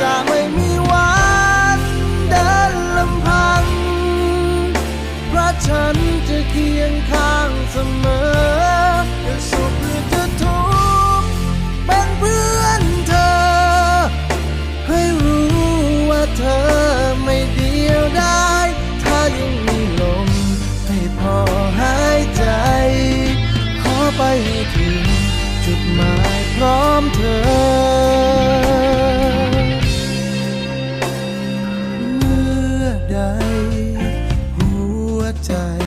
จะไม่มีวันเดินลำพังเพราะฉันจะเคียงข้างเสมอจะสุขหรือจะทุกข์เป็นเพื่อนเธอให้รู้ว่าเธอไม่เดียวดายถ้ายังมีลมให้พอหายใจขอไปให้ถึงจุดหมายพร้อมเธอ